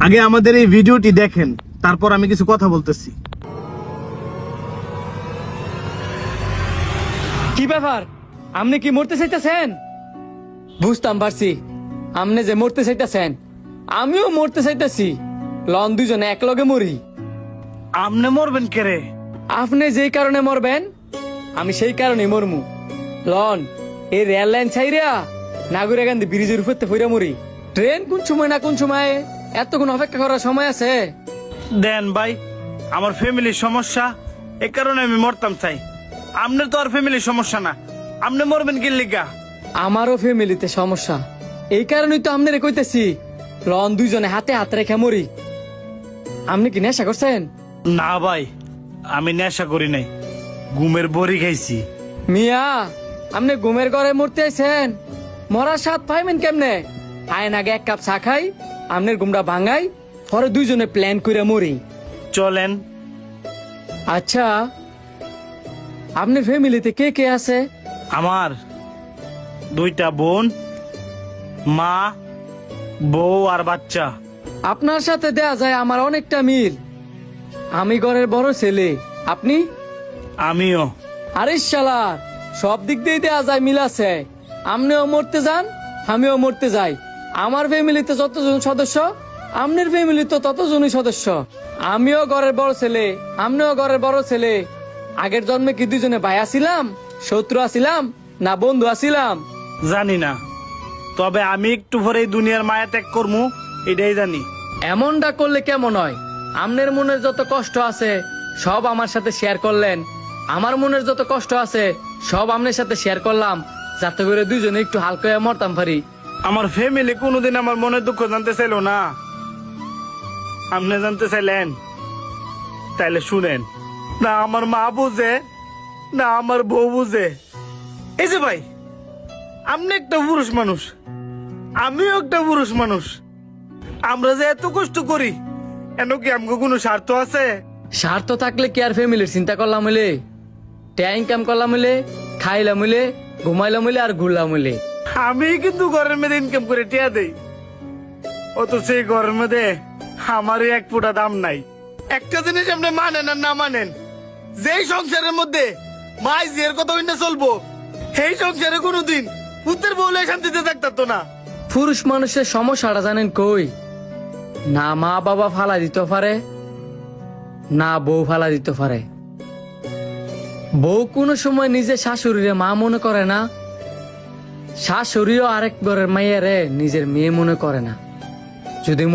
আগে আমাদের এই ভিডিওটি দেখেন, তারপর আমি কিছু কথা বলতেছি। কি ব্যাপার, আপনি কি মরতে চাইতেছেন? বুঝতাম পারছি আপনি যে মরতে চাইতেছেন, আমিও মরতে চাইতেছি। লন দুজনে এক লগে মরি। আপনি মরবেন কে রে? আপনি যেই কারণে মরবেন আমি সেই কারণে মরমু। লন এই রেল লাইন ছাইরা নাগুরা গান্ধী ব্রিজের উপরে ফইরা মরি। ট্রেন কোন সময় না কোন সময়, এতক্ষণ অপেক্ষা করার সময় আছে? দেন ভাই, আমার ফ্যামিলির সমস্যা, এই কারণে আমি মরতাম চাই। আপনার তো আর ফ্যামিলির সমস্যা না, আপনি মরবেন কি লিগা? আমারও ফ্যামিলিতে সমস্যা, এই কারণেই তো আপনারে কইতেছি লন দুইজনে হাতে হাত রেখে মরি। আপনি কি নেশা করছেন? না ভাই, আমি নেশা করি নাই, ঘুমের বড়ি খাইছি। মিয়া আপনি ঘুমের ঘরে মরতে আইছেন, মরার স্বাদ পাইবেন কেমনে? আইন আগে এক কাপ চা খাই, আপনার ঘুমটা ভাঙাই, পরে দুইজনে প্ল্যান করে মরি। চলেন। আচ্ছা, আপনার ফ্যামিলিতে কে কে আছে? আমার 2টা বোন, মা, বউ আর বাচ্চা। আপনার সাথে দেয়া যায় আমার অনেকটা মিল। আমি ঘরের বড় ছেলে, আপনি? আমিও। আরে শালা, সব দিক দিয়ে দেয়া যায় মিল আছে। আপনিও মরতে যান, আমিও মরতে যাই। আমার ফ্যামিলিতে যতজন সদস্য, আপনার ফ্যামিলি তো ততজনই সদস্য। আমিও ঘরের বড় ছেলে, আপনিও ঘরের বড় ছেলে। আগের জন্মে কি দুজনে ভাই আছিলাম, শত্রু আছিলাম, না বন্ধু আছিলাম? জানি না, তবে আমি একটু পরে এই দুনিয়ার মায়া ত্যাগ করবো, এটাই জানি। এমনটা করলে কেমন হয়? আপনার মনের যত কষ্ট আছে সব আমার সাথে শেয়ার করলেন, আমার মনের যত কষ্ট আছে সব আপনার সাথে শেয়ার করলাম, যাতে করে দুইজনে একটু হালকা হয়ে মরতাম পারি। আমার ফ্যামিলি কোনোদিন আমার মনের দুঃখ জানতে চাইলো না, আপনি জানতে চাইলেন, তাইলে শুনেন। না আমার মা বুঝে, না আমার বউ বুঝে। এই যে ভাই, আপনি একটা পুরুষ মানুষ, আমিও একটা পুরুষ মানুষ। আমরা যে এত কষ্ট করি, এন কি আমাকে কোনো স্বার্থ আছে? স্বার্থ থাকলে কি আর ফ্যামিলির চিন্তা করলাম হইলে? ট্যা ইনকাম করলাম হইলে, খাইলাম হইলে, ঘুমাইলাম হইলে আর ঘুরলাম হইলে। আমি কিন্তু ঘরের মধ্যে ইনকাম করে টিয়া দেই, অত সেই ঘরের মধ্যে আমারই এক ফোঁটা দাম নাই। একটা জিনিস আপনি মানেন আর না মানেন, যেই সংসারের মধ্যে মাই জিয়ের কথা হইনা চলবো, সেই সংসারে কোনোদিন পুত্রের বউলে শান্তিতে থাকতো না। পুরুষ মানুষের সমস্যাটা জানেন কই? না মা বাবা ফালা দিতে পারে, না বউ ফালা দিতে পারে। বউ কোনো সময় নিজের শাশুড়িরে মা মনে করে না, শাশুড়িও আরেক ঘরের মাইয়ারে নিজের মেয়ে মনে করে না। যদি মনে